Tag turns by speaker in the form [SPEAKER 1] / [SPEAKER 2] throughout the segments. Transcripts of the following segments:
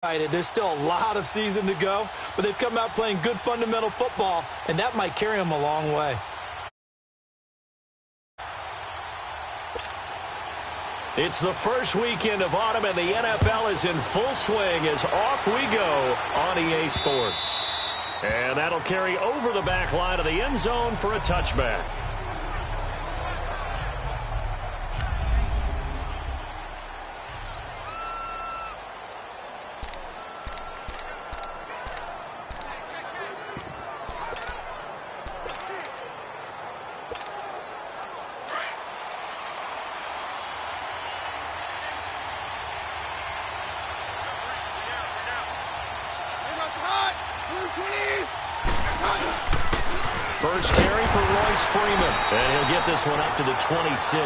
[SPEAKER 1] There's still a lot of season to go, but they've come out playing good fundamental football, and that might carry them a long way.
[SPEAKER 2] It's the first weekend of autumn, and the NFL is in full swing as off we go on EA Sports. And that'll carry over the back line of the end zone for a touchback. First carry for Royce Freeman, and he'll get this one up to the 26.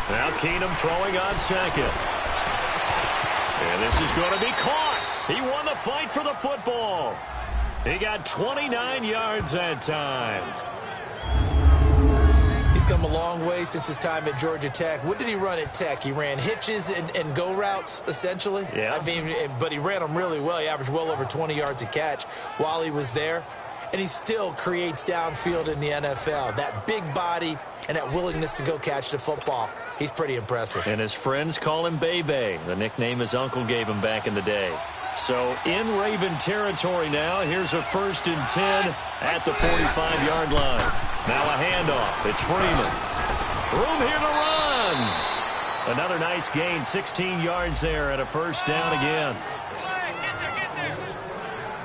[SPEAKER 2] Now Keenum throwing on second. And this is going to be caught. He won the fight for the football. He got 29 yards that time.
[SPEAKER 1] He's come a long way since his time at Georgia Tech. What did he run at Tech? He ran hitches and go routes, essentially.
[SPEAKER 2] Yeah.
[SPEAKER 1] I mean, but he ran them really well. He averaged well over 20 yards a catch while he was there. And he still creates downfield in the NFL. That big body and that willingness to go catch the football. He's pretty impressive.
[SPEAKER 2] And his friends call him Bebe, the nickname his uncle gave him back in the day. So in Raven territory now. Here's a 1st and 10 at the 45-yard line. Now a handoff. It's Freeman. Room here to run. Another nice gain, 16 yards there at a 1st down again.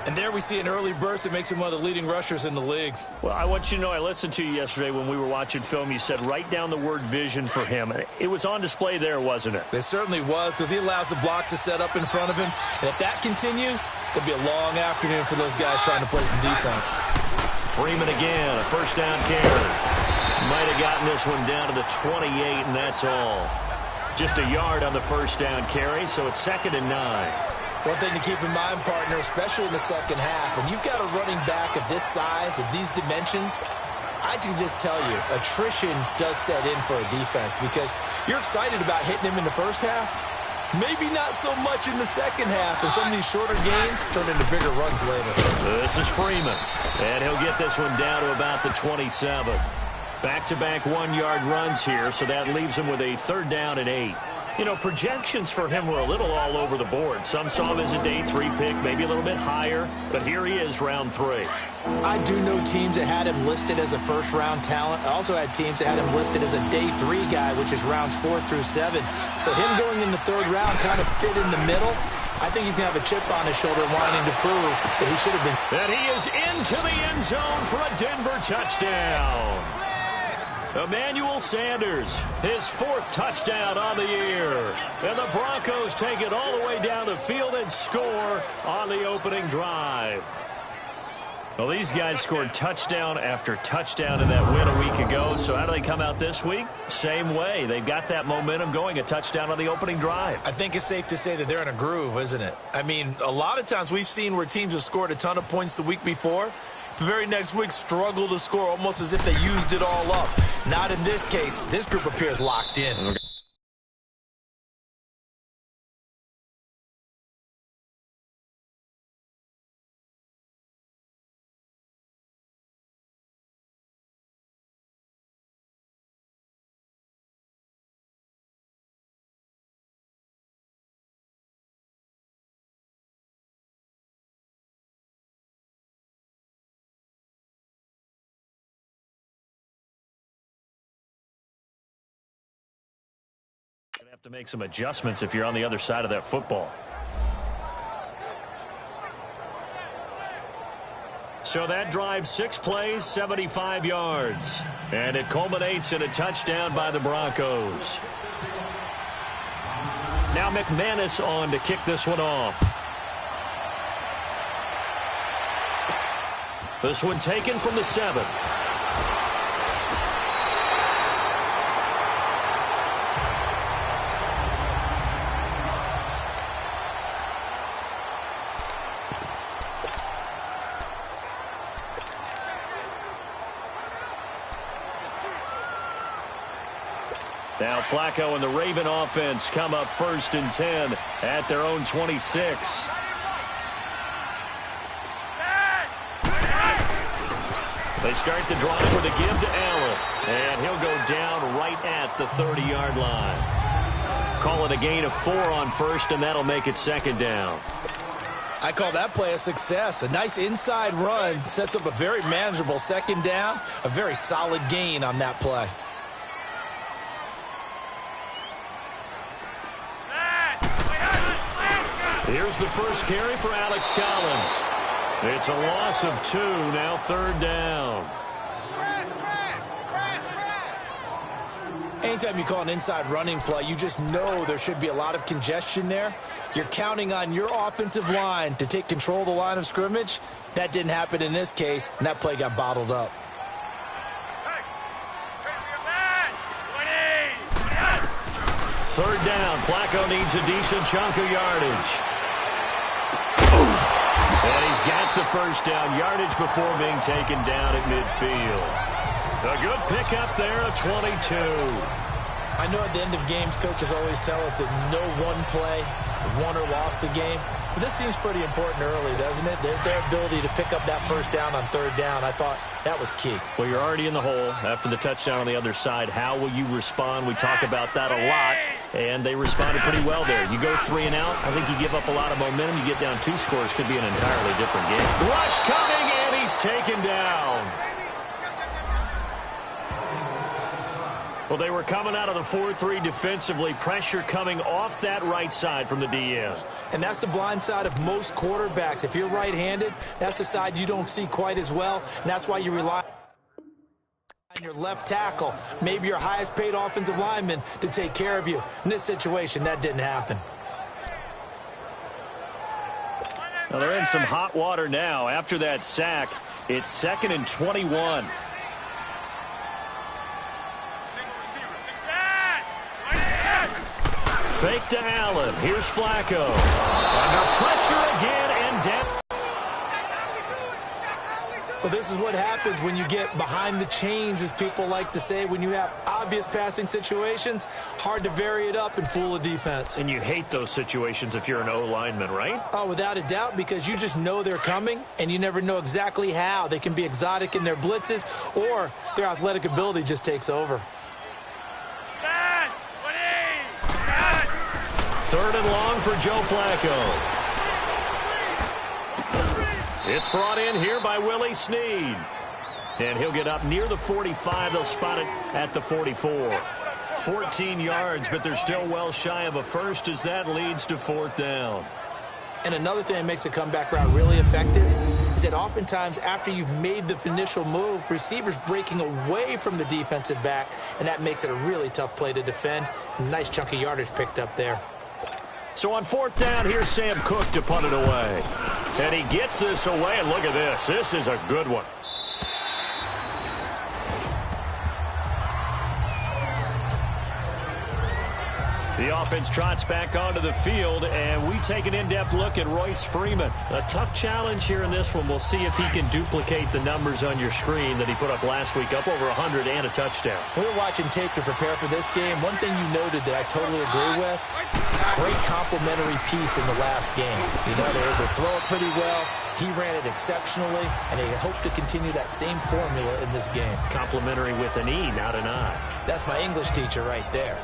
[SPEAKER 1] And there we see an early burst that makes him one of the leading rushers in the league.
[SPEAKER 2] Well, I want you to know, I listened to you yesterday when we were watching film. You said write down the word vision for him. It was on display there, wasn't it?
[SPEAKER 1] It certainly was, because he allows the blocks to set up in front of him. And if that continues, it'll be a long afternoon for those guys trying to play some defense.
[SPEAKER 2] Freeman again, a 1st down carry. Might have gotten this one down to the 28, and that's all. Just a yard on the 1st down carry, so it's 2nd and 9.
[SPEAKER 1] One thing to keep in mind, partner, especially in the second half, when you've got a running back of this size, of these dimensions, I can just tell you, attrition does set in for a defense because you're excited about hitting him in the first half, maybe not so much in the second half, and some of these shorter gains turn into bigger runs later.
[SPEAKER 2] This is Freeman, and he'll get this one down to about the 27. Back-to-back 1-yard runs here, so that leaves him with a 3rd down and 8. You know, projections for him were a little all over the board. Some saw him as a day 3 pick, maybe a little bit higher, but here he is, round 3.
[SPEAKER 1] I do know teams that had him listed as a first-round talent. I also had teams that had him listed as a day 3 guy, which is rounds 4 through 7. So him going in the 3rd round kind of fit in the middle. I think he's going to have a chip on his shoulder wanting to prove that he should have been.
[SPEAKER 2] And he is into the end zone for a Denver touchdown. Emmanuel Sanders, his 4th touchdown on the year. And the Broncos take it all the way down the field and score on the opening drive. Well, these guys scored touchdown after touchdown in that win a week ago. So how do they come out this week? Same way. They've got that momentum going, a touchdown on the opening drive.
[SPEAKER 1] I think it's safe to say that they're in a groove, isn't it? I mean, a lot of times we've seen where teams have scored a ton of points the week before. The very next week struggle to score almost as if they used it all up. Not in this case. This group appears locked in. Okay.
[SPEAKER 2] Have to make some adjustments if you're on the other side of that football. So that drive, 6 plays, 75 yards. And it culminates in a touchdown by the Broncos. Now McManus on to kick this one off. This one taken from the 7. Now Flacco and the Raven offense come up 1st and 10 at their own 26. They start the drive with a give to Allen, and he'll go down right at the 30-yard line. Call it a gain of 4 on 1st, and that'll make it 2nd down.
[SPEAKER 1] I call that play a success. A nice inside run sets up a very manageable 2nd down, a very solid gain on that play.
[SPEAKER 2] Here's the first carry for Alex Collins. It's a loss of 2, now 3rd down.
[SPEAKER 1] Anytime you call an inside running play, you just know there should be a lot of congestion there. You're counting on your offensive line to take control of the line of scrimmage. That didn't happen in this case, and that play got bottled up.
[SPEAKER 2] Third down. Flacco needs a decent chunk of yardage. And he's got the first down yardage before being taken down at midfield. A good pickup there, a 22.
[SPEAKER 1] I know at the end of games, coaches always tell us that no one play won or lost a game. But this seems pretty important early, doesn't it? Their ability to pick up that first down on 3rd down, I thought that was key.
[SPEAKER 2] Well, you're already in the hole after the touchdown on the other side. How will you respond? We talk about that a lot, and they responded pretty well there. You go 3 and out, I think you give up a lot of momentum. You get down 2 scores, could be an entirely different game. Rush coming, and he's taken down. Well, they were coming out of the 4-3 defensively. Pressure coming off that right side from the DN.
[SPEAKER 1] And that's the blind side of most quarterbacks. If you're right-handed, that's the side you don't see quite as well. And that's why you rely on your left tackle, maybe your highest-paid offensive lineman, to take care of you. In this situation, that didn't happen.
[SPEAKER 2] Well, they're in some hot water now. After that sack, it's 2nd and 21. Fake to Allen. Here's Flacco. Under pressure again and down.
[SPEAKER 1] Well, this is what happens when you get behind the chains, as people like to say. When you have obvious passing situations, hard to vary it up and fool a defense.
[SPEAKER 2] And you hate those situations if you're an O-lineman, right?
[SPEAKER 1] Oh, without a doubt, because you just know they're coming, and you never know exactly how. They can be exotic in their blitzes, or their athletic ability just takes over.
[SPEAKER 2] 3rd and long for Joe Flacco. It's brought in here by Willie Snead. And he'll get up near the 45. They'll spot it at the 44. 14 yards, but they're still well shy of a first as that leads to 4th down.
[SPEAKER 1] And another thing that makes a comeback route really effective is that oftentimes after you've made the initial move, receivers breaking away from the defensive back, and that makes it a really tough play to defend. A nice chunk of yardage picked up there.
[SPEAKER 2] So on 4th down, here's Sam Cook to punt it away. And he gets this away, and look at this. This is a good one. The offense trots back onto the field, and we take an in-depth look at Royce Freeman. A tough challenge here in this one. We'll see if he can duplicate the numbers on your screen that he put up last week, up over 100 and a touchdown.
[SPEAKER 1] We were watching tape to prepare for this game. One thing you noted that I totally agree with, great complimentary piece in the last game. You know, they were able to throw it pretty well. He ran it exceptionally, and they hope to continue that same formula in this game.
[SPEAKER 2] Complimentary with an E, not an I.
[SPEAKER 1] That's my English teacher right there.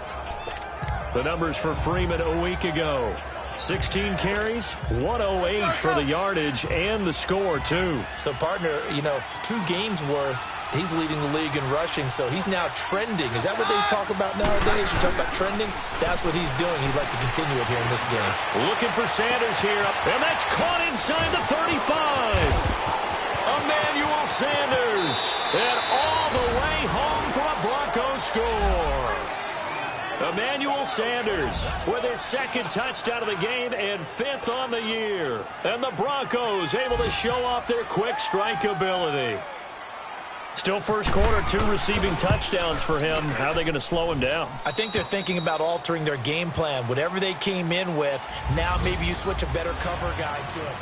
[SPEAKER 2] The numbers for Freeman a week ago. 16 carries, 108 for the yardage, and the score, too.
[SPEAKER 1] So, partner, you know, 2 games worth, he's leading the league in rushing, so he's now trending. Is that what they talk about nowadays? You talk about trending? That's what he's doing. He'd like to continue it here in this game.
[SPEAKER 2] Looking for Sanders here, and that's caught inside the 35. Emmanuel Sanders, and all the way home for a Broncos score. Emmanuel Sanders with his 2nd touchdown of the game and 5th on the year. And the Broncos able to show off their quick strike ability. Still first quarter, 2 receiving touchdowns for him. How are they going to slow him down?
[SPEAKER 1] I think they're thinking about altering their game plan. Whatever they came in with, now maybe you switch a better cover guy to him.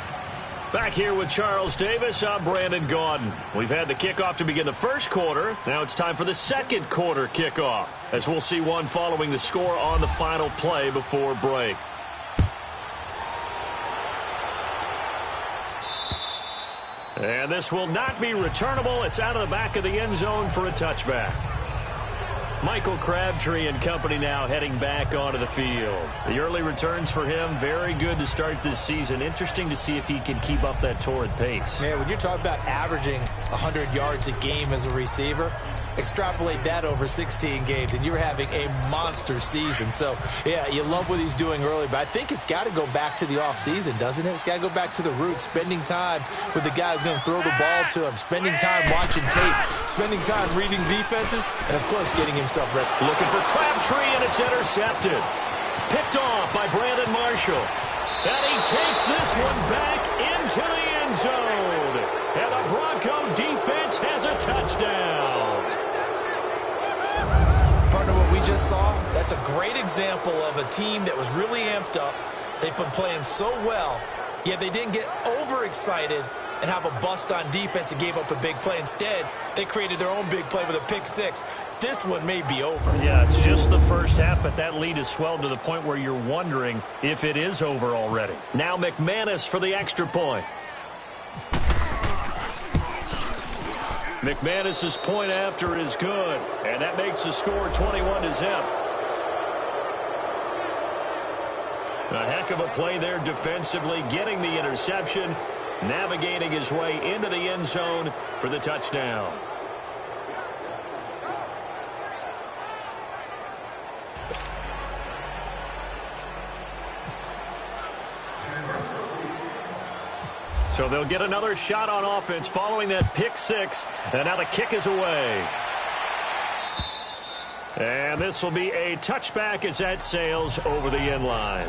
[SPEAKER 2] Back here with Charles Davis, I'm Brandon Gaudin. We've had the kickoff to begin the first quarter. Now it's time for the second quarter kickoff, as we'll see one following the score on the final play before break. And this will not be returnable. It's out of the back of the end zone for a touchback. Michael Crabtree and company now heading back onto the field. The early returns for him, very good to start this season. Interesting to see if he can keep up that torrid pace.
[SPEAKER 1] Yeah, when you're talking about averaging 100 yards a game as a receiver, extrapolate that over 16 games, and you're having a monster season. So, yeah, you love what he's doing early, but I think it's got to go back to the offseason, doesn't it? It's got to go back to the roots, spending time with the guy who's going to throw the ball to him, spending time watching tape, spending time reading defenses, and, of course, getting himself ready.
[SPEAKER 2] Looking for Crabtree, and it's intercepted. Picked off by Brandon Marshall. And he takes this one back into the end zone. And the Bronco defense has a touchdown.
[SPEAKER 1] Partner, what we just saw, that's a great example of a team that was really amped up. They've been playing so well, yet they didn't get overexcited and have a bust on defense and gave up a big play. Instead, they created their own big play with a pick six. This one may be over.
[SPEAKER 2] Yeah, it's just the first half, but that lead has swelled to the point where you're wondering if it is over already. Now McManus for the extra point. McManus's point after is good, and that makes the score 21-0. A heck of a play there defensively, getting the interception, navigating his way into the end zone for the touchdown. So they'll get another shot on offense following that pick six. And now the kick is away. And this will be a touchback as that sails over the end line.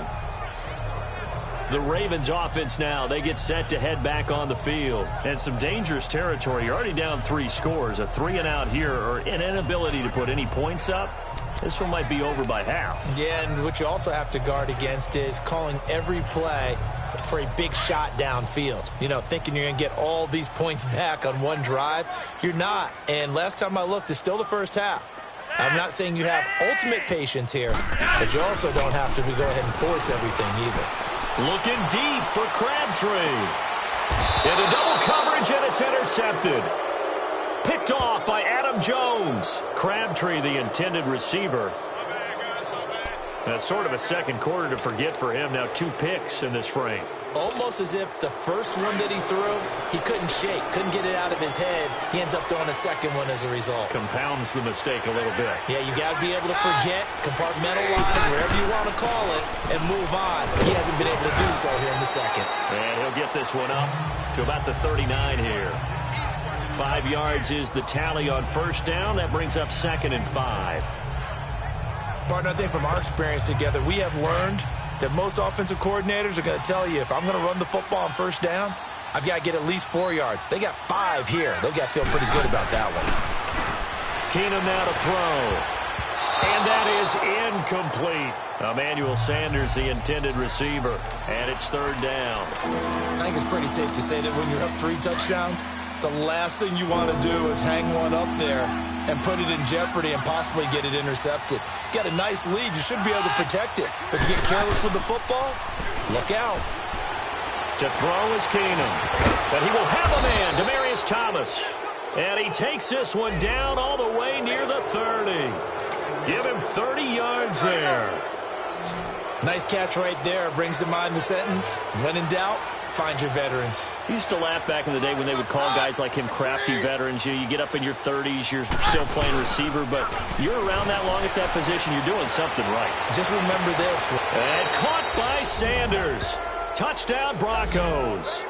[SPEAKER 2] The Ravens offense now, they get set to head back on the field. And some dangerous territory. You're already down 3 scores. A 3-and-out here, or an inability to put any points up. This one might be over by half.
[SPEAKER 1] Yeah, and what you also have to guard against is calling every play for a big shot downfield. You know, thinking you're going to get all these points back on one drive. You're not. And last time I looked, it's still the first half. I'm not saying you have ultimate patience here, but you also don't have to go ahead and force everything either.
[SPEAKER 2] Looking deep for Crabtree. Into double coverage, and it's intercepted. Picked off by Adam Jones. Crabtree, the intended receiver. That's sort of a second quarter to forget for him. Now 2 picks in this frame.
[SPEAKER 1] Almost as if the first one that he threw, he couldn't shake, couldn't get it out of his head. He ends up throwing a second one as a result.
[SPEAKER 2] Compounds the mistake a little bit.
[SPEAKER 1] Yeah, you got to be able to forget, compartmentalize, wherever you want to call it, and move on. He hasn't been able to do so here in the second.
[SPEAKER 2] And he'll get this one up to about the 39 here. 5 yards is the tally on first down. That brings up 2nd and 5.
[SPEAKER 1] Partner, I think from our experience together, we have learned that most offensive coordinators are going to tell you, if I'm going to run the football on first down, I've got to get at least 4 yards. They got 5 here. They've got to feel pretty good about that one.
[SPEAKER 2] Keenum now to throw. And that is incomplete. Emmanuel Sanders, the intended receiver. And it's 3rd down.
[SPEAKER 1] I think it's pretty safe to say that when you're up 3 touchdowns, the last thing you want to do is hang one up there and put it in jeopardy and possibly get it intercepted. Got a nice lead. You should be able to protect it. But if you get careless with the football, look out.
[SPEAKER 2] To throw is Keenum. But he will have a man, Demaryius Thomas. And he takes this one down all the way near the 30. Give him 30 yards there.
[SPEAKER 1] Nice catch right there. Brings to mind the sentence, when in doubt, find your veterans.
[SPEAKER 2] I used to laugh back in the day when they would call guys like him crafty veterans. You get up in your 30s, you're still playing receiver, but you're around that long at that position, you're doing something right.
[SPEAKER 1] Just remember this.
[SPEAKER 2] And caught by Sanders. Touchdown Broncos.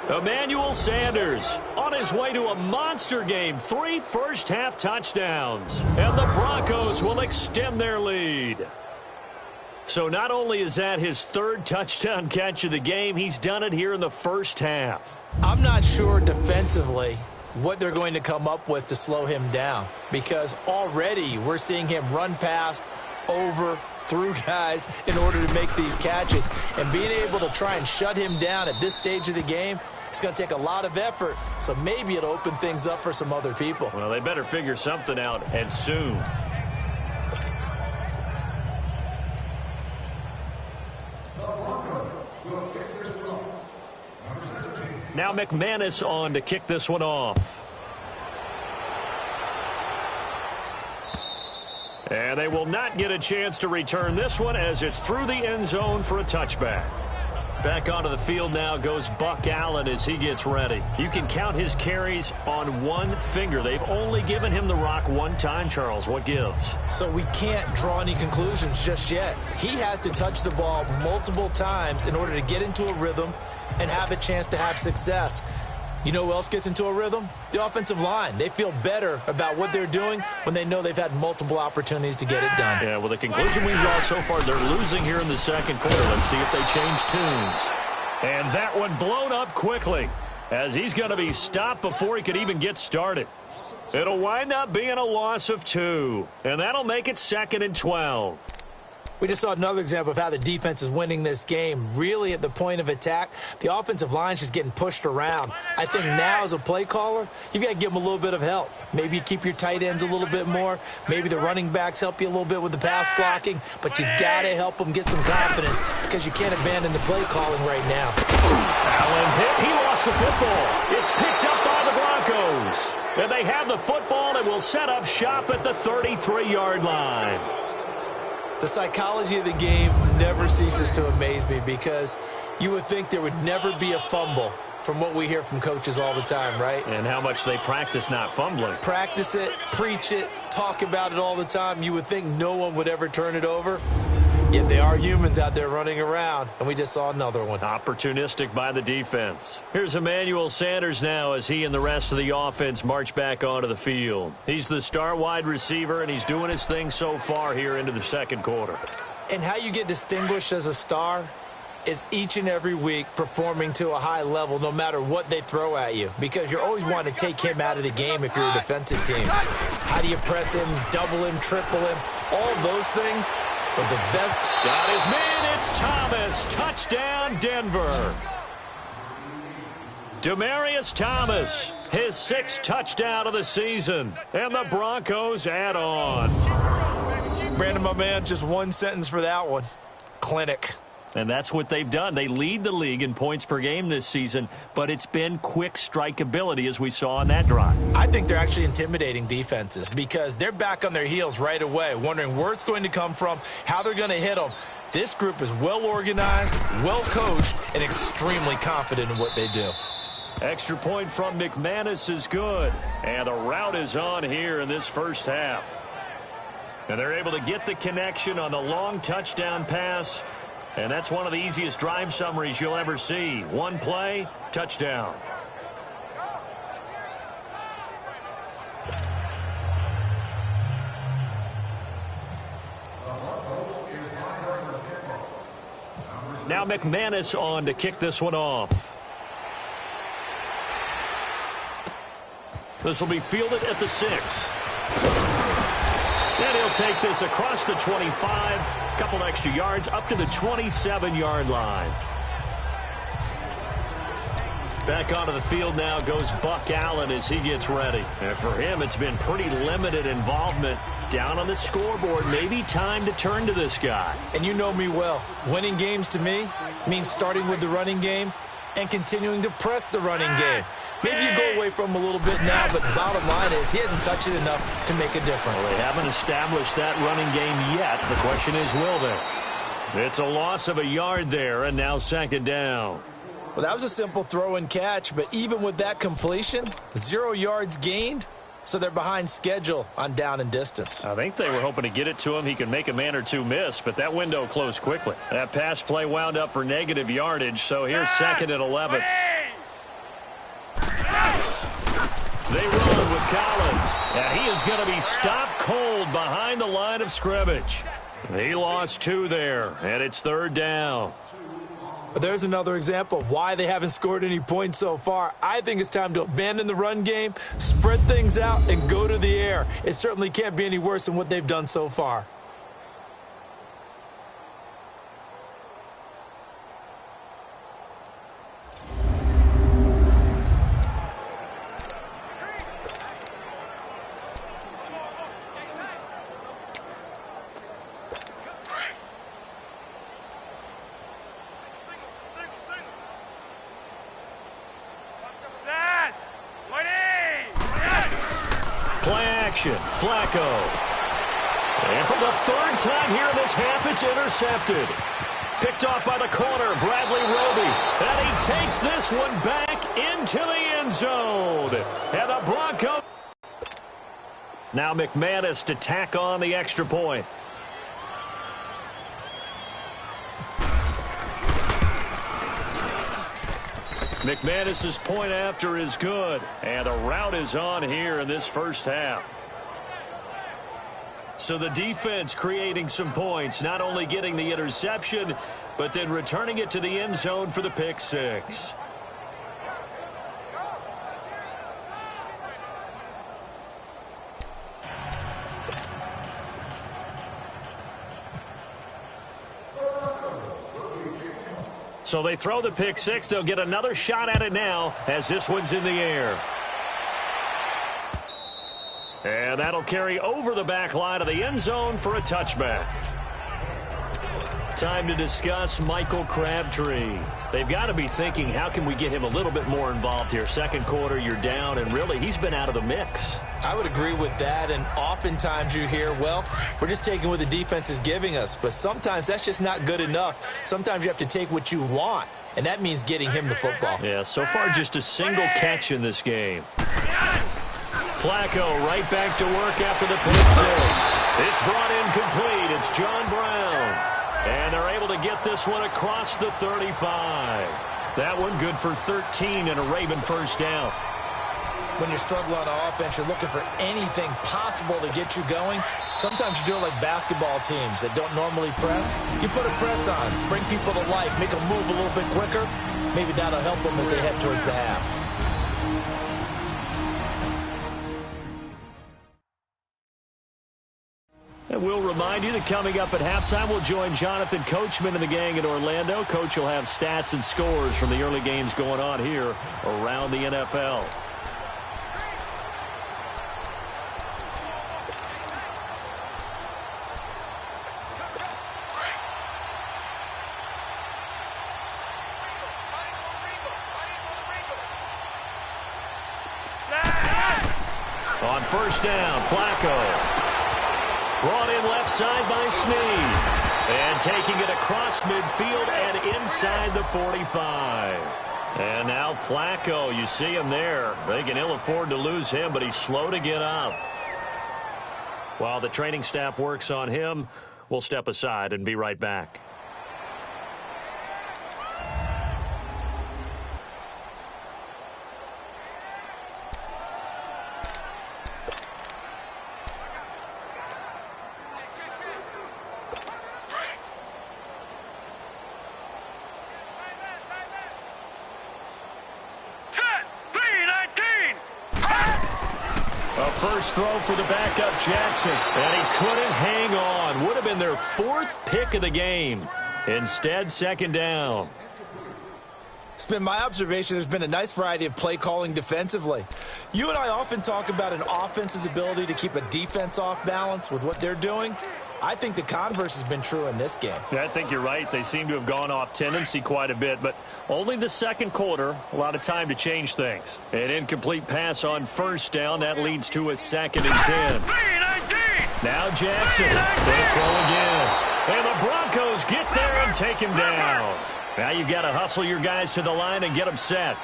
[SPEAKER 2] Emmanuel Sanders on his way to a monster game. 3 first-half touchdowns. And the Broncos will extend their lead. So not only is that his 3rd touchdown catch of the game, he's done it here in the first half.
[SPEAKER 1] I'm not sure defensively what they're going to come up with to slow him down, because already we're seeing him run past over through guys in order to make these catches. And being able to try and shut him down at this stage of the game, it's going to take a lot of effort. So maybe it'll open things up for some other people.
[SPEAKER 2] Well, they better figure something out, and soon. Now McManus on to kick this one off. And they will not get a chance to return this one as it's through the end zone for a touchback. Back onto the field now goes Buck Allen as he gets ready. You can count his carries on one finger. They've only given him the rock one time, Charles. What gives?
[SPEAKER 1] So we can't draw any conclusions just yet. He has to touch the ball multiple times in order to get into a rhythm and have a chance to have success. You know who else gets into a rhythm? The offensive line. They feel better about what they're doing when they know they've had multiple opportunities to get it done.
[SPEAKER 2] Yeah, well, the conclusion we draw so far, they're losing here in the second quarter. Let's see if they change tunes. And that one blown up quickly as he's going to be stopped before he could even get started. It'll wind up being a loss of 2, and that'll make it 2nd and 12.
[SPEAKER 1] We just saw another example of how the defense is winning this game. Really at the point of attack, the offensive line's just getting pushed around. I think now as a play caller, you've got to give them a little bit of help. Maybe you keep your tight ends a little bit more. Maybe the running backs help you a little bit with the pass blocking. But you've got to help them get some confidence because you can't abandon the play calling right now.
[SPEAKER 2] Allen hit. He lost the football. It's picked up by the Broncos. And they have the football and will set up shop at the 33-yard line.
[SPEAKER 1] The psychology of the game never ceases to amaze me because you would think there would never be a fumble from what we hear from coaches all the time, right?
[SPEAKER 2] And how much they practice not fumbling.
[SPEAKER 1] Practice it, preach it, talk about it all the time. You would think no one would ever turn it over. Yet they are humans out there running around, and we just saw another one.
[SPEAKER 2] Opportunistic by the defense. Here's Emmanuel Sanders now as he and the rest of the offense march back onto the field. He's the star wide receiver, and he's doing his thing so far here into the second quarter.
[SPEAKER 1] And how you get distinguished as a star is each and every week performing to a high level no matter what they throw at you, because you're always wanting to take him out of the game if you're a defensive team. How do you press him, double him, triple him, all those things? But the best.
[SPEAKER 2] Got his man. It's Thomas. Touchdown, Denver. Demaryius Thomas, his 6th touchdown of the season. And the Broncos add on.
[SPEAKER 1] Brandon, my man, just one sentence for that one. Clinic.
[SPEAKER 2] And that's what they've done. They lead the league in points per game this season, but it's been quick strikeability as we saw on that drive.
[SPEAKER 1] I think they're actually intimidating defenses because they're back on their heels right away, wondering where it's going to come from, how they're going to hit them. This group is well organized, well coached, and extremely confident in what they do.
[SPEAKER 2] Extra point from McManus is good, and the route is on here in this first half. And they're able to get the connection on the long touchdown pass. And that's one of the easiest drive summaries you'll ever see. One play, touchdown. Now McManus on to kick this one off. This will be fielded at the 6. And he'll take this across the 25, a couple extra yards up to the 27-yard line. Back onto the field now goes Buck Allen as he gets ready. And for him, it's been pretty limited involvement down on the scoreboard. Maybe time to turn to this guy.
[SPEAKER 1] And you know me well. Winning games to me means starting with the running game and continuing to press the running game. Maybe you go away from him a little bit now, but the bottom line is he hasn't touched it enough to make a difference.
[SPEAKER 2] Well, they haven't established that running game yet. The question is, will they? It's a loss of a yard there, and now 2nd down.
[SPEAKER 1] Well, that was a simple throw and catch, but even with that completion, 0 yards gained, so they're behind schedule on down and distance.
[SPEAKER 2] I think they were hoping to get it to him. He could make a man or two miss, but that window closed quickly. That pass play wound up for negative yardage, so here's 2nd and 11. They run with Collins. And he is going to be stopped cold behind the line of scrimmage. He lost 2 there, and it's 3rd down.
[SPEAKER 1] But there's another example of why they haven't scored any points so far. I think it's time to abandon the run game, spread things out, and go to the air. It certainly can't be any worse than what they've done so far.
[SPEAKER 2] action. Flacco. And for the third time here in this half, it's intercepted. Picked off by the corner, Bradley Roby. And he takes this one back into the end zone. And the Broncos. Now McManus to tack on the extra point. McManus's point after is good. And the route is on here in this first half. So the defense creating some points, not only getting the interception, but then returning it to the end zone for the pick six. So they throw the pick six. They'll get another shot at it now as this one's in the air. And that'll carry over the back line of the end zone for a touchback. Time to discuss Michael Crabtree. They've got to be thinking, how can we get him a little bit more involved here? Second quarter, you're down, and really, he's been out of the mix.
[SPEAKER 1] I would agree with that, and oftentimes you hear, well, we're just taking what the defense is giving us, but sometimes that's just not good enough. Sometimes you have to take what you want, and that means getting him the football.
[SPEAKER 2] Yeah, so far just a single catch in this game. Flacco right back to work after the pick six. It's brought in complete. It's John Brown. And they're able to get this one across the 35. That one good for 13 and a Raven first down.
[SPEAKER 1] When you're struggling on offense, you're looking for anything possible to get you going. Sometimes you do it like basketball teams that don't normally press. You put a press on, bring people to life, make them move a little bit quicker. Maybe that'll help them as they head towards the half.
[SPEAKER 2] And we'll remind you that coming up at halftime, we'll join Jonathan Coachman and the gang in Orlando. Coach will have stats and scores from the early games going on here around the NFL. On first down, Flacco. Brought in left side by Snead. And taking it across midfield and inside the 45. And now Flacco, you see him there. They can ill afford to lose him, but he's slow to get up. While the training staff works on him, we'll step aside and be right back. First throw for the backup Jackson, and he couldn't hang on. Would have been their fourth pick of the game. Instead, second down.
[SPEAKER 1] It's been my observation there's been a nice variety of play calling defensively. You and I often talk about an offense's ability to keep a defense off balance with what they're doing. I think the converse has been true in this game.
[SPEAKER 2] Yeah, I think you're right. They seem to have gone off tendency quite a bit, but only the second quarter, a lot of time to change things. An incomplete pass on first down. That leads to a second and 10. Now Jackson. They throw again. And the Broncos get there and take him down. Now you've got to hustle your guys to the line and get them set.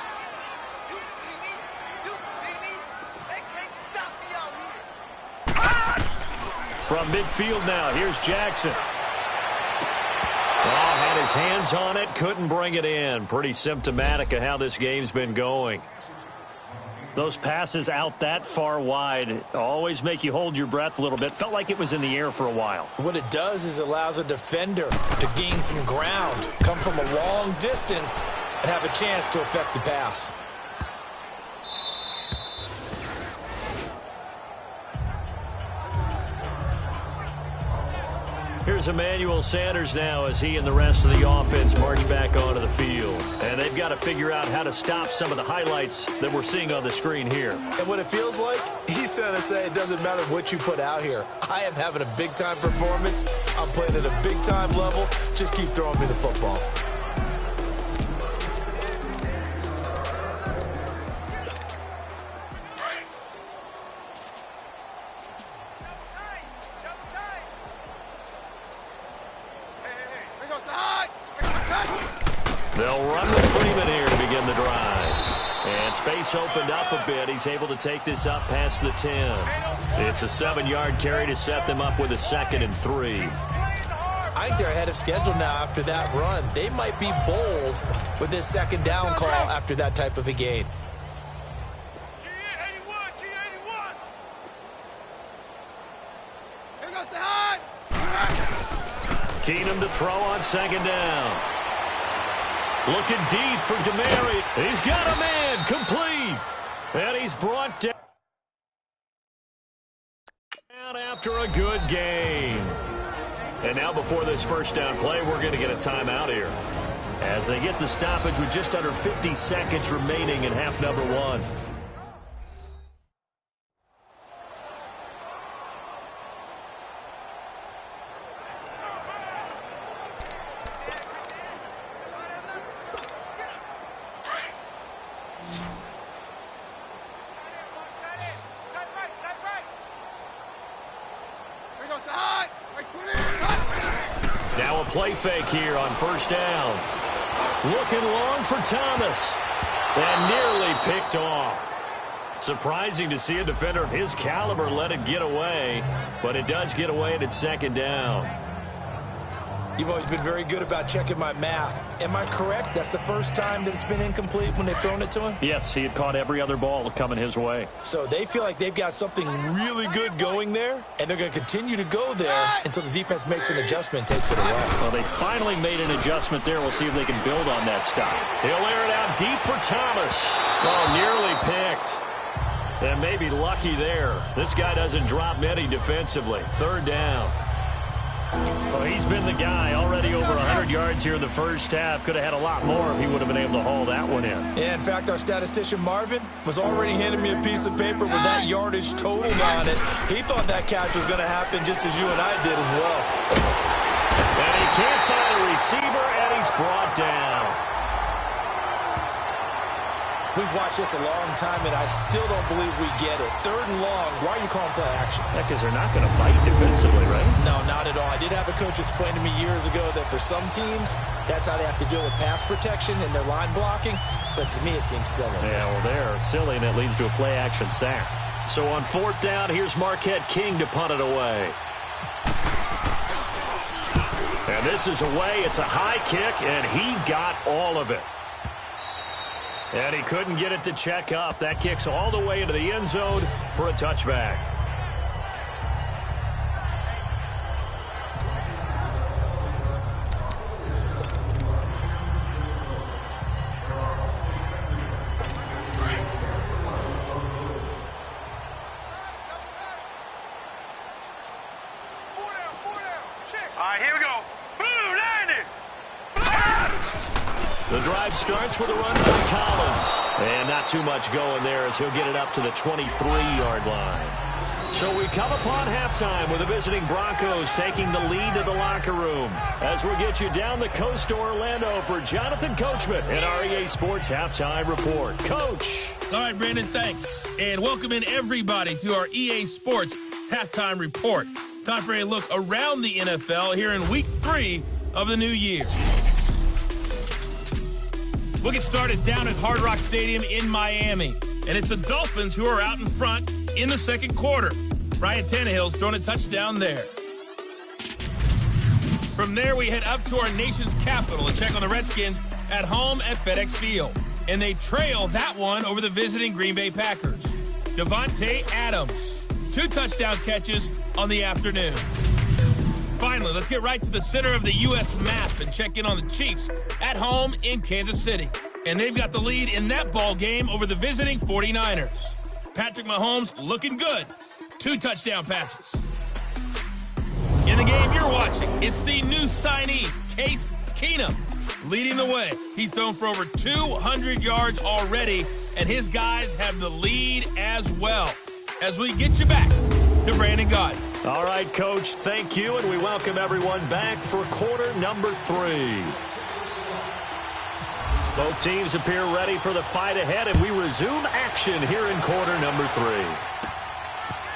[SPEAKER 2] From midfield now, here's Jackson. Oh, had his hands on it, couldn't bring it in. Pretty symptomatic of how this game's been going. Those passes out that far wide always make you hold your breath a little bit. Felt like it was in the air for a while.
[SPEAKER 1] What it does is allows a defender to gain some ground, come from a long distance, and have a chance to affect the pass.
[SPEAKER 2] Here's Emmanuel Sanders now as he and the rest of the offense march back onto the field. And they've got to figure out how to stop some of the highlights that we're seeing on the screen here.
[SPEAKER 1] And what it feels like, he's going to say it doesn't matter what you put out here. I am having a big-time performance. I'm playing at a big-time level. Just keep throwing me the football.
[SPEAKER 2] They'll run with Freeman here to begin the drive. And space opened up a bit. He's able to take this up past the 10. It's a 7-yard carry to set them up with a 2nd and 3.
[SPEAKER 1] I think they're ahead of schedule now after that run. They might be bold with this 2nd down call after that type of a gain.
[SPEAKER 2] Keenum to throw on 2nd down. Looking deep for DeMary. He's got a man complete. And he's brought down after a good game. And now before this first down play, we're going to get a timeout here. As they get the stoppage with just under 50 seconds remaining in half number 1. Now a play fake here on first down. Looking long for Thomas. And nearly picked off. Surprising to see a defender of his caliber let it get away. But it does get away and it's 2nd down.
[SPEAKER 1] You've always been very good about checking my math. Am I correct? That's the first time that it's been incomplete when they've thrown it to him?
[SPEAKER 2] Yes, he had caught every other ball coming his way.
[SPEAKER 1] So they feel like they've got something really good going there, and they're going to continue to go there until the defense makes an adjustment and takes it away.
[SPEAKER 2] Well, they finally made an adjustment there. We'll see if they can build on that stop. He'll air it out deep for Thomas. Oh, nearly picked. And maybe lucky there. This guy doesn't drop many defensively. 3rd down. Well, he's been the guy already over 100 yards here in the first half. Could have had a lot more if he would have been able to haul that one in.
[SPEAKER 1] Yeah, in fact, our statistician Marvin was already handing me a piece of paper with that yardage totaled on it. He thought that catch was going to happen just as you and I did as well.
[SPEAKER 2] And he can't find a receiver, and he's brought down.
[SPEAKER 1] We've watched this a long time, and I still don't believe we get it. 3rd and long. Why are you calling play action?
[SPEAKER 2] Yeah, because they're not going to bite defensively, right?
[SPEAKER 1] No, not at all. I did have a coach explain to me years ago that for some teams, that's how they have to deal with pass protection and their line blocking. But to me, it seems silly. Yeah,
[SPEAKER 2] well, they're silly, and it leads to a play action sack. So on 4th down, here's Marquette King to punt it away. And this is away. It's a high kick, and he got all of it. And he couldn't get it to check up. That kicks all the way into the end zone for a touchback.
[SPEAKER 3] All right, here we go. Boom, landed.
[SPEAKER 2] The drive starts with a run by Collins. And not too much going there as he'll get it up to the 23-yard line. So we come upon halftime with the visiting Broncos taking the lead to the locker room. As we'll get you down the coast to Orlando for Jonathan Coachman at our EA Sports Halftime Report. Coach.
[SPEAKER 4] All right, Brandon, thanks. And welcome in everybody to our EA Sports Halftime Report. Time for a look around the NFL here in Week 3 of the new year. We'll get started down at Hard Rock Stadium in Miami. And it's the Dolphins who are out in front in the second quarter. Ryan Tannehill's thrown a touchdown there. From there, we head up to our nation's capital to check on the Redskins at home at FedEx Field. And they trail that one over the visiting Green Bay Packers. Devontae Adams, 2 touchdown catches on the afternoon. Finally, let's get right to the center of the U.S. map and check in on the Chiefs at home in Kansas City. And they've got the lead in that ball game over the visiting 49ers. Patrick Mahomes looking good. 2 touchdown passes. In the game you're watching, it's the new signee, Case Keenum, leading the way. He's thrown for over 200 yards already, and his guys have the lead as well. As we get you back to Brandon Gaudin.
[SPEAKER 2] All right, Coach, thank you, and we welcome everyone back for quarter number 3. Both teams appear ready for the fight ahead, and we resume action here in quarter number 3.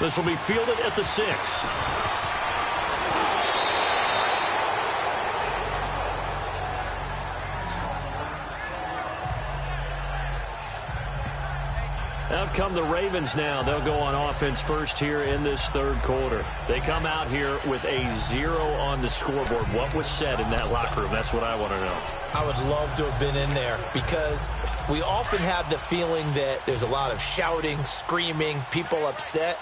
[SPEAKER 2] This will be fielded at the 6. Out come the Ravens now. They'll go on offense first here in this third quarter. They come out here with a 0 on the scoreboard. What was said in that locker room? That's what I want to know.
[SPEAKER 1] I would love to have been in there because we often have the feeling that there's a lot of shouting, screaming, people upset.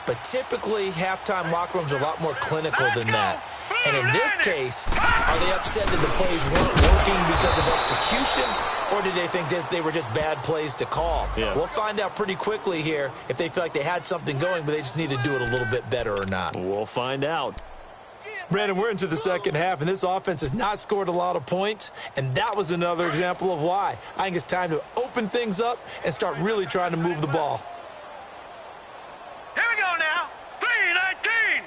[SPEAKER 1] But typically, halftime locker rooms are a lot more clinical than that. And in this case, are they upset that the plays weren't working because of execution, or did they think they were just bad plays to call?
[SPEAKER 2] Yeah.
[SPEAKER 1] We'll find out pretty quickly here if they feel like they had something going, but they just need to do it a little bit better or not.
[SPEAKER 2] We'll find out.
[SPEAKER 1] Brandon, we're into the second half, and this offense has not scored a lot of points, and that was another example of why. I think it's time to open things up and start really trying to move the ball.
[SPEAKER 3] Here we go now. 3-19.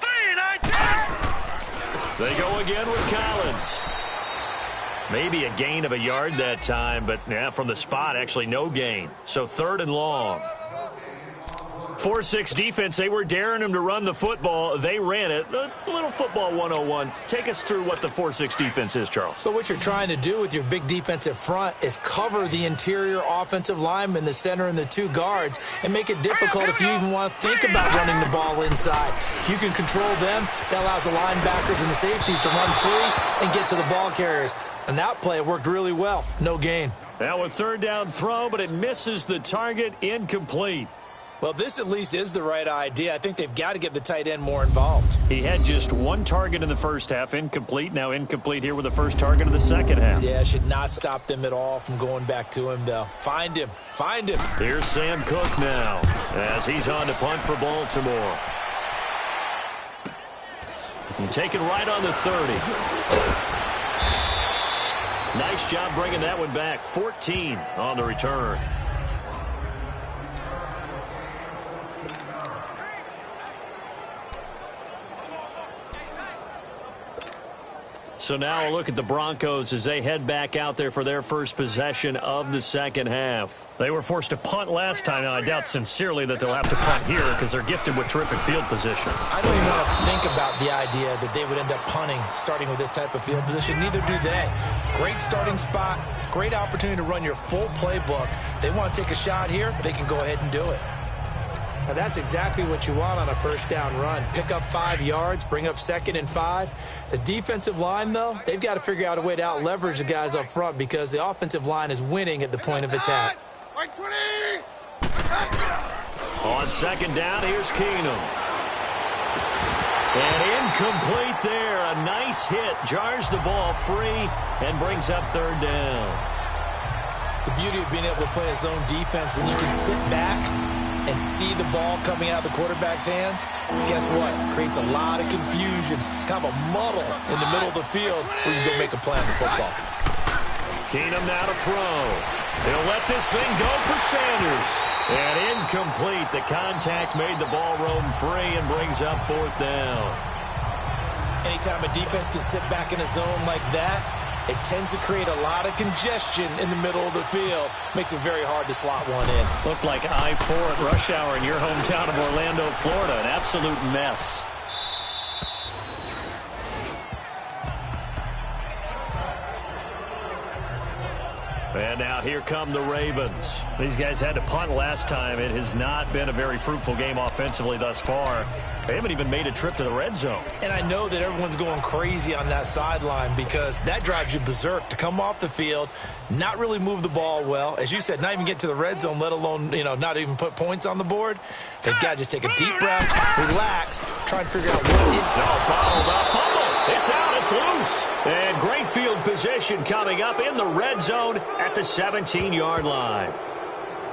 [SPEAKER 3] 3-19.
[SPEAKER 2] They go again with Collins. Maybe a gain of a yard that time, but yeah, from the spot, actually no gain. So 3rd and long. 4-6 defense, they were daring him to run the football. They ran it. A little football 101. Take us through what the 4-6 defense is, Charles.
[SPEAKER 1] So what you're trying to do with your big defensive front is cover the interior offensive lineman, the center, and the 2 guards, and make it difficult if you even want to think about running the ball inside. If you can control them, that allows the linebackers and the safeties to run free and get to the ball carriers. And that play worked really well. No gain.
[SPEAKER 2] Now a 3rd down throw, but it misses the target. Incomplete.
[SPEAKER 1] Well, this at least is the right idea. I think they've got to get the tight end more involved.
[SPEAKER 2] He had just 1 target in the first half. Incomplete. Now incomplete here with the first target of the second half.
[SPEAKER 1] Yeah, should not stop them at all from going back to him, though. Find him. Find him.
[SPEAKER 2] Here's Sam Cook now as he's on to punt for Baltimore. And taken right on the 30. Nice job bringing that one back. 14 on the return. So now a look at the Broncos as they head back out there for their first possession of the second half. They were forced to punt last time. Now, I doubt sincerely that they'll have to punt here because they're gifted with terrific field position.
[SPEAKER 1] I don't even want to think about the idea that they would end up punting starting with this type of field position. Neither do they. Great starting spot, great opportunity to run your full playbook. If they want to take a shot here, they can go ahead and do it. Now, that's exactly what you want on a first down run. Pick up 5 yards, bring up 2nd and 5. The defensive line, though, they've got to figure out a way to out-leverage the guys up front because the offensive line is winning at the point of attack.
[SPEAKER 2] On 2nd down, here's Keenum. And incomplete there. A nice hit. Jars the ball free and brings up 3rd down.
[SPEAKER 1] The beauty of being able to play a zone defense when you can sit back and see the ball coming out of the quarterback's hands, guess what? Creates a lot of confusion, kind of a muddle in the middle of the field where you can go make a play on the football.
[SPEAKER 2] Keenum now to throw. He'll let this thing go for Sanders. And incomplete. The contact made the ball roam free and brings up 4th down.
[SPEAKER 1] Anytime a defense can sit back in a zone like that, it tends to create a lot of congestion in the middle of the field. Makes it very hard to slot one in.
[SPEAKER 2] Looked like I-4 at rush hour in your hometown of Orlando, Florida. An absolute mess. And now here come the Ravens. These guys had to punt last time. It has not been a very fruitful game offensively thus far. They haven't even made a trip to the red zone.
[SPEAKER 1] And I know that everyone's going crazy on that sideline because that drives you berserk to come off the field, not really move the ball well. As you said, not even get to the red zone, let alone, not even put points on the board. They've got to just take a deep breath, relax, try and figure out what it...
[SPEAKER 2] Bottled up, fumble. It's out, it's loose. And great field position coming up in the red zone at the 17-yard line.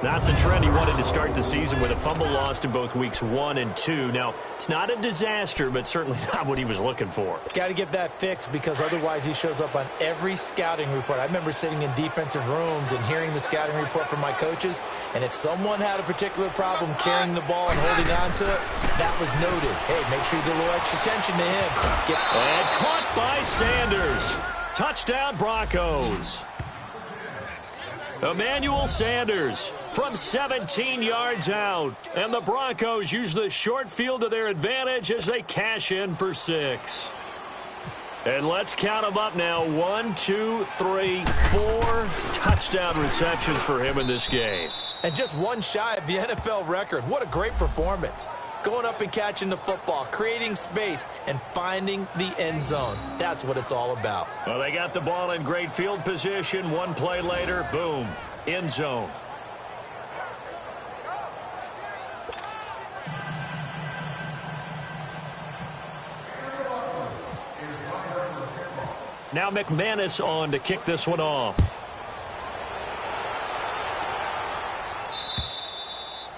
[SPEAKER 2] Not the trend he wanted to start the season with a fumble lost in both weeks 1 and 2. Now, it's not a disaster, but certainly not what he was looking for.
[SPEAKER 1] Got to get that fixed because otherwise he shows up on every scouting report. I remember sitting in defensive rooms and hearing the scouting report from my coaches, and if someone had a particular problem carrying the ball and holding on to it, that was noted. Hey, make sure you give a little extra attention to him.
[SPEAKER 2] And caught by Sanders. Touchdown, Broncos. Emmanuel Sanders from 17 yards out. And the Broncos use the short field to their advantage as they cash in for 6. And let's count them up now. 1, 2, 3, 4 touchdown receptions for him in this game.
[SPEAKER 1] And just one shy of the NFL record. What a great performance. Going up and catching the football, creating space, and finding the end zone. That's what it's all about.
[SPEAKER 2] Well, they got the ball in great field position. One play later, boom, end zone. Now McManus on to kick this one off.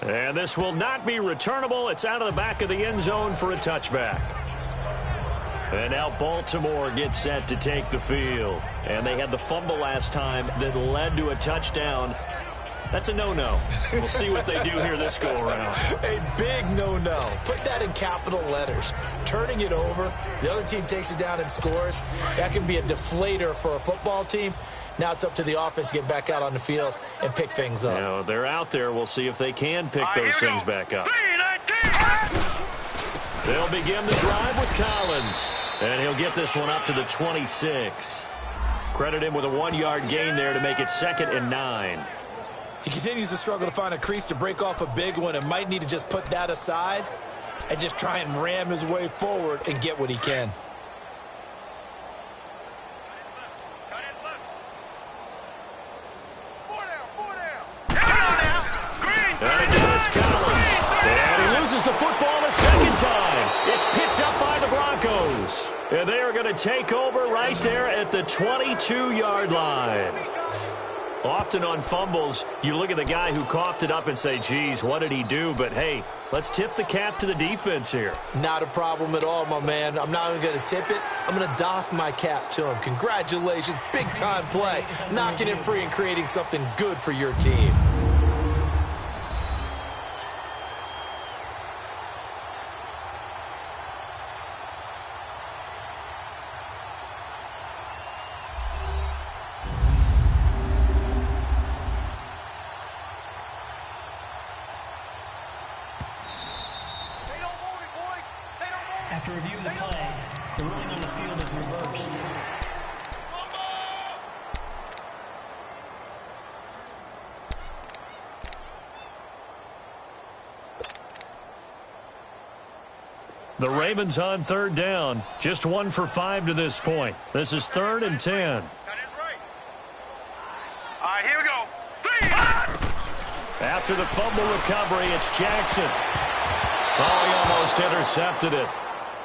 [SPEAKER 2] And this will not be returnable. It's out of the back of the end zone for a touchback. And now Baltimore gets set to take the field. And they had the fumble last time that led to a touchdown. That's a no-no. We'll see what they do here this go-around.
[SPEAKER 1] A big no-no. Put that in capital letters. Turning it over, the other team takes it down and scores. That can be a deflator for a football team. Now it's up to the offense to get back out on the field and pick things up.
[SPEAKER 2] Now, they're out there. We'll see if they can pick those things back up. They'll begin the drive with Collins. And he'll get this one up to the 26. Credit him with a 1-yard gain there to make it 2nd and 9.
[SPEAKER 1] He continues to struggle to find a crease to break off a big one and might need to just put that aside and just try and ram his way forward and get what he can.
[SPEAKER 2] And again, it's Collins. And he loses the football a second time. It's picked up by the Broncos. And they are going to take over right there at the 22-yard line. Often on fumbles, you look at the guy who coughed it up and say, geez, what did he do? But, hey, let's tip the cap to the defense here.
[SPEAKER 1] Not a problem at all, my man. I'm not even going to tip it. I'm going to doff my cap to him. Congratulations. Big-time play. Knocking it free and creating something good for your team.
[SPEAKER 5] After reviewing the play, the ruling on the field is reversed.
[SPEAKER 2] The Ravens on 3rd down. Just 1 for 5 to this point. This is 3rd and 10.
[SPEAKER 3] All right, here we go. 3.
[SPEAKER 2] After the fumble recovery, it's Jackson. Oh, he almost intercepted it.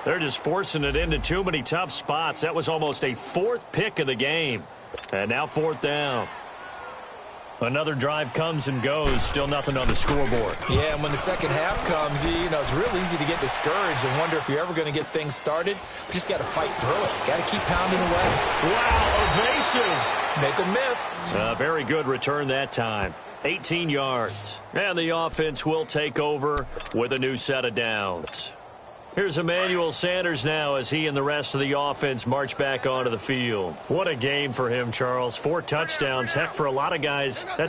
[SPEAKER 2] They're just forcing it into too many tough spots. That was almost a 4th pick of the game. And now 4th down. Another drive comes and goes. Still nothing on the scoreboard.
[SPEAKER 1] Yeah, and when the second half comes, it's real easy to get discouraged and wonder if you're ever going to get things started. You just got to fight through it. Got to keep pounding away.
[SPEAKER 2] Wow, evasive.
[SPEAKER 1] Make them miss.
[SPEAKER 2] A very good return that time. 18 yards. And the offense will take over with a new set of downs. Here's Emmanuel Sanders now as he and the rest of the offense march back onto the field. What a game for him, Charles. 4 touchdowns. Heck, for a lot of guys, that's